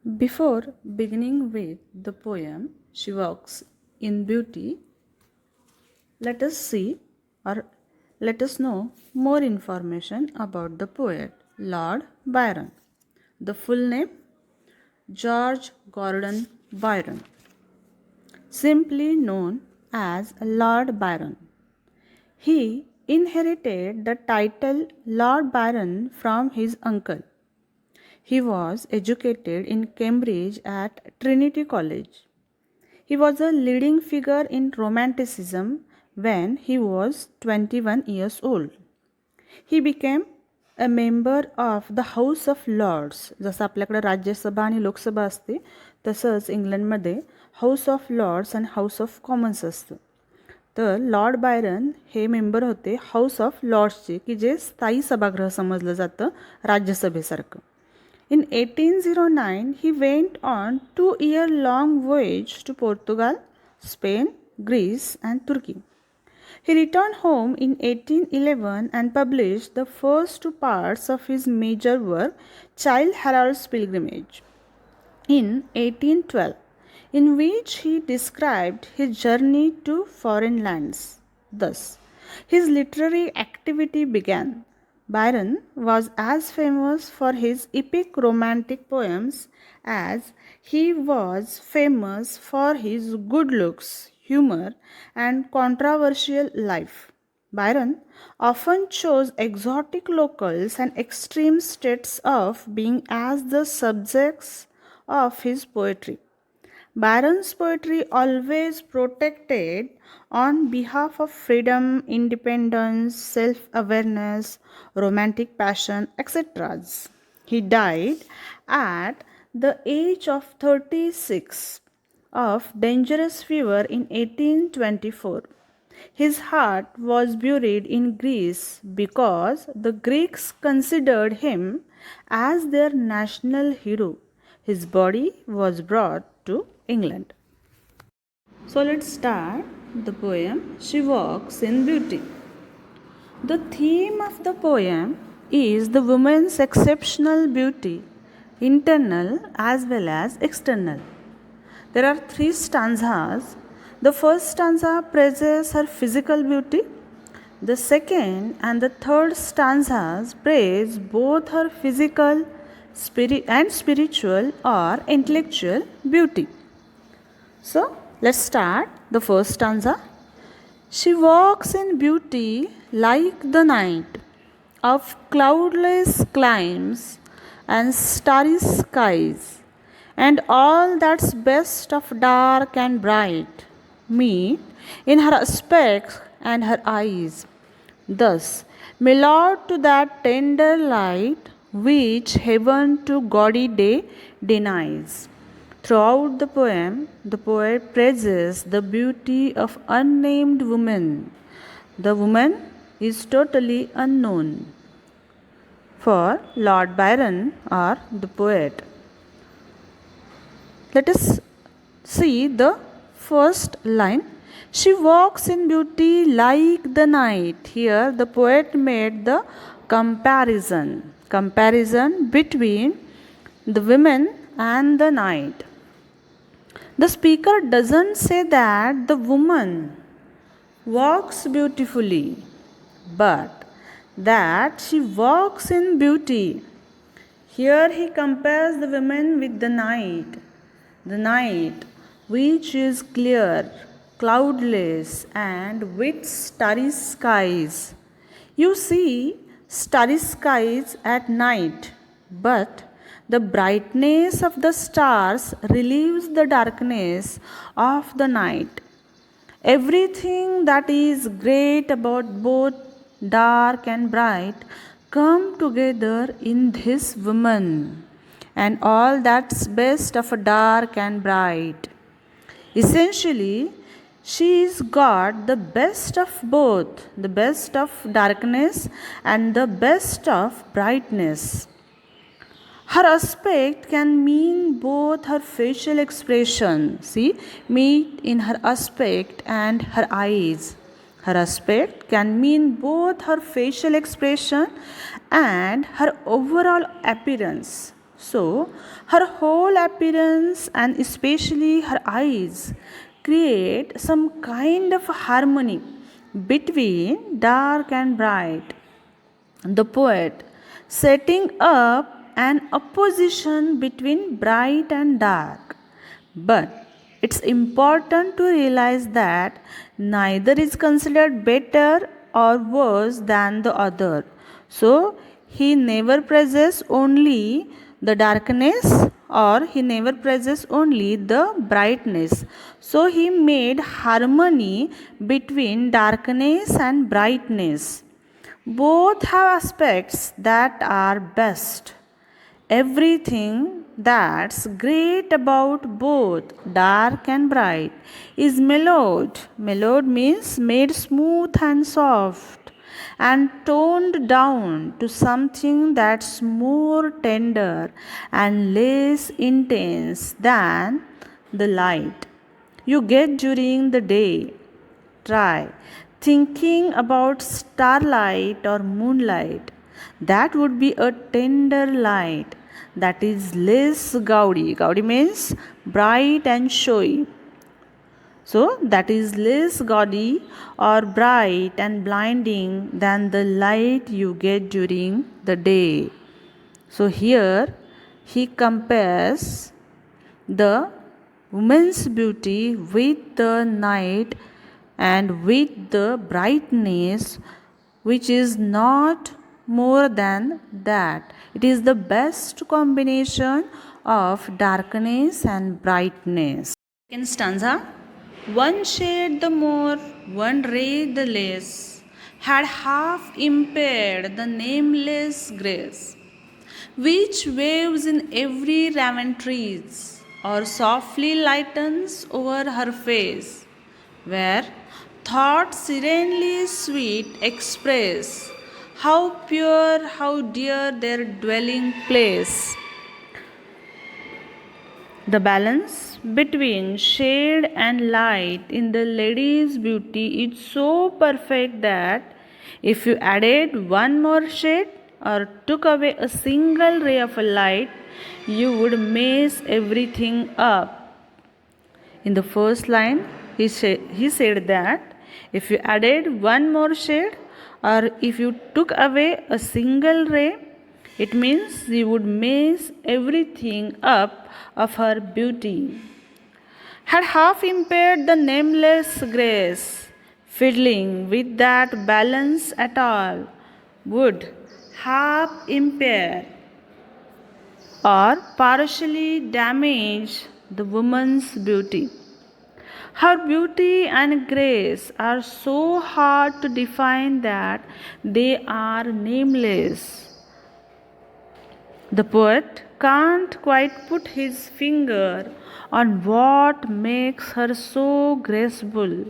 Before beginning with the poem She Walks in Beauty, let us see or let us know more information about the poet Lord Byron. The full name George Gordon Byron, simply known as Lord Byron. He inherited the title Lord Byron from his uncle. He was educated in Cambridge at Trinity College. He was a leading figure in Romanticism when he was 21 years old. He became a member of the House of Lords. जसं आपल्याकडे राज्यसभा आणि लोकसभा असते तसंच इंग्लंडमध्ये house of Lords आणि house of Commons असतं. तर Lord Byron हे member होते हाऊस ऑफ लॉर्ड्सचे की जे स्थायी सभागृह समजलं जातं राज्यसभेसारखं. In 1809, he went on 2-year-long voyage to Portugal, Spain, Greece, and Turkey. He returned home in 1811 and published the first two parts of his major work, Childe Harold's Pilgrimage, in 1812, in which he described his journey to foreign lands. Thus, his literary activity began. Byron was as famous for his epic romantic poems as he was famous for his good looks, humor, and controversial life. Byron often chose exotic locals and extreme states of being as the subjects of his poetry. Byron's poetry always protected on behalf of freedom, independence, self awareness, romantic passion, etc. He died at the age of 36 of dangerous fever in 1824. His heart was buried in Greece because the Greeks considered him as their national hero. His body was brought to England. So let's start the poem She Walks in Beauty. The theme of the poem is the woman's exceptional beauty, internal as well as external. There are 3 stanzas. The first stanza praises her physical beauty. The second and the third stanzas praise both her physical and spiritual or intellectual beauty. So, let's start the first stanza. She walks in beauty like the night of cloudless climes and starry skies, and all that's best of dark and bright meet in her aspect and her eyes. Thus, mellowed to that tender light which heaven to gaudy day denies. Throughout the poem, the poet praises the beauty of unnamed woman. The woman is totally unknown for Lord Byron or the poet. Let us see the first line. She walks in beauty like the night. Here the poet made the comparison between the women and the night. The speaker doesn't say that the woman walks beautifully, but that she walks in beauty. Here he compares the women with the night which is clear, cloudless, and with starry skies. You see starry skies at night, but the brightness of the stars relieves the darkness of the night. Everything that is great about both dark and bright come together in this woman, and all that's best of a dark and bright. Essentially, she's got the best of both, the best of darkness and the best of brightness. Her aspect can mean both her facial expression, meet in her aspect and her eyes. Her aspect can mean both her facial expression and her overall appearance. So, her whole appearance and especially her eyes create some kind of harmony between dark and bright. The poet setting up an opposition between bright and dark. But it's important to realize that neither is considered better or worse than the other. So he never praises only the darkness or he never praises only the brightness. So he made harmony between darkness and brightness. Both have aspects that are best. Everything that's great about both dark and bright is mellowed. Mellowed means made smooth and soft and toned down to something that's more tender and less intense than the light you get during the day. Try thinking about starlight or moonlight. That would be a tender light that is less gaudy. Gaudy means bright and showy. So, that is less gaudy or bright and blinding than the light you get during the day. So, here he compares the woman's beauty with the night and with the brightness, which is not more than that. It is the best combination of darkness and brightness. Second stanza. One shade the more, one ray the less, had half impaired the nameless grace, which waves in every raven trees, or softly lightens over her face, where thoughts serenely sweet express how pure, how dear their dwelling place. The balance between shade and light in the lady's beauty is so perfect that if you added one more shade or took away a single ray of light, you would mess everything up. In the first line, he said that if you added one more shade or if you took away a single ray, it means you would mess everything up of her beauty. Had half impaired the nameless grace, fiddling with that balance at all, would half impair or partially damage the woman's beauty. Her beauty and grace are so hard to define that they are nameless. The poet can't quite put his finger on what makes her so graceful,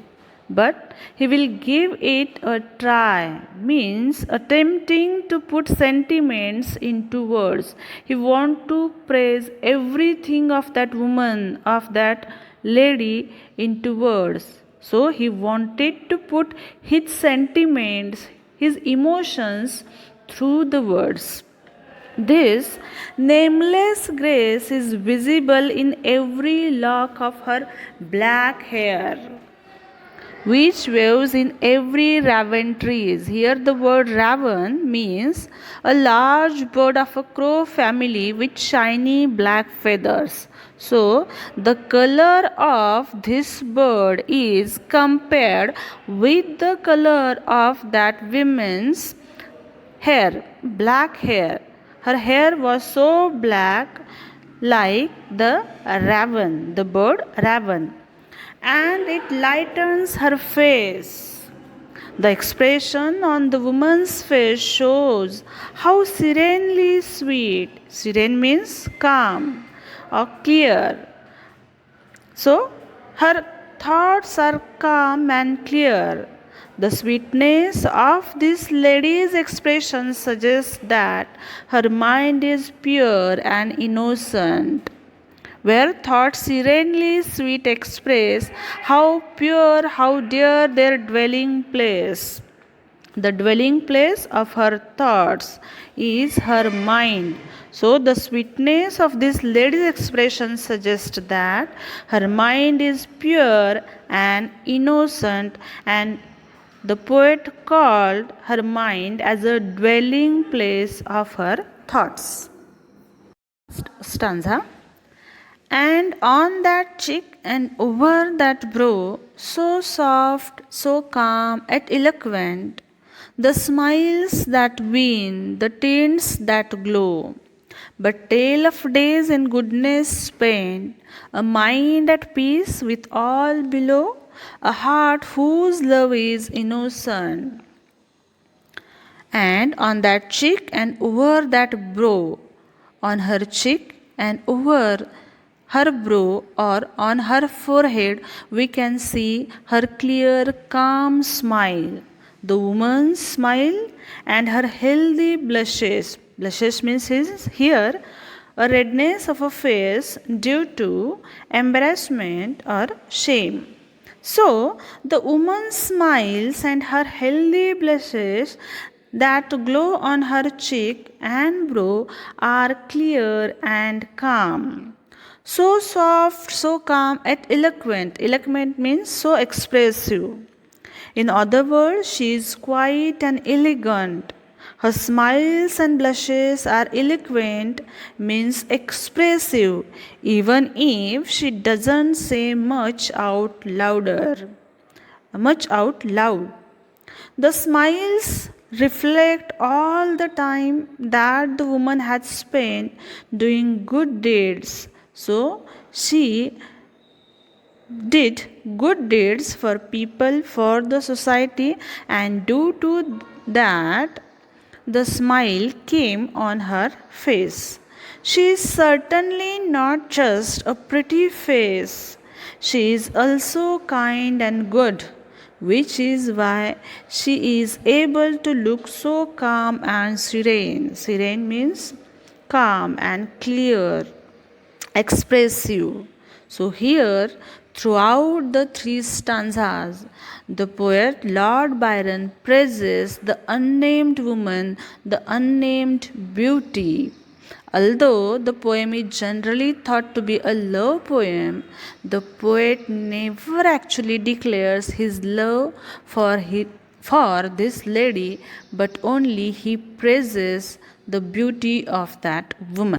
but he will give it a try, means attempting to put sentiments into words. He wants to praise everything of that woman, of that lady into words. So he wanted to put his sentiments, his emotions through the words. This nameless grace is visible in every lock of her black hair, which waves in every raven trees. Here the word raven means a large bird of a crow family with shiny black feathers. So the color of this bird is compared with the color of that woman's hair, black hair. Her hair was so black like the raven, the bird raven, and it lightens her face. The expression on the woman's face shows how serenely sweet, serene means calm or clear. So, her thoughts are calm and clear. The sweetness of this lady's expression suggests that her mind is pure and innocent. Where thoughts serenely sweet express how pure, how dear their dwelling place. The dwelling place of her thoughts is her mind. So, the sweetness of this lady's expression suggests that her mind is pure and innocent, and the poet called her mind as a dwelling place of her thoughts. Stanza. And on that cheek and over that brow, so soft, so calm, yet eloquent, the smiles that win, the tints that glow. But tale of days in goodness spent, a mind at peace with all below, a heart whose love is innocent. And on that cheek and over that brow, on her cheek and over her brow or on her forehead, we can see her clear, calm smile. The woman's smile and her healthy blushes. Blushes means here a redness of a face due to embarrassment or shame. So, the woman smiles and her healthy blushes that glow on her cheek and brow are clear and calm. So soft, so calm, yet eloquent. Eloquent means so expressive. In other words, she is quiet and elegant. Her smiles and blushes are eloquent, means expressive, even if she doesn't say much out louder. Much out loud. The smiles reflect all the time that the woman had spent doing good deeds. So she did good deeds for people, for the society, and due to that, the smile came on her face. She is certainly not just a pretty face, she is also kind and good, which is why she is able to look so calm and serene. Serene means calm and clear, expressive. So, here throughout the three stanzas, the poet Lord Byron praises the unnamed woman, the unnamed beauty. Although the poem is generally thought to be a love poem, the poet never actually declares his love for this lady, but only he praises the beauty of that woman.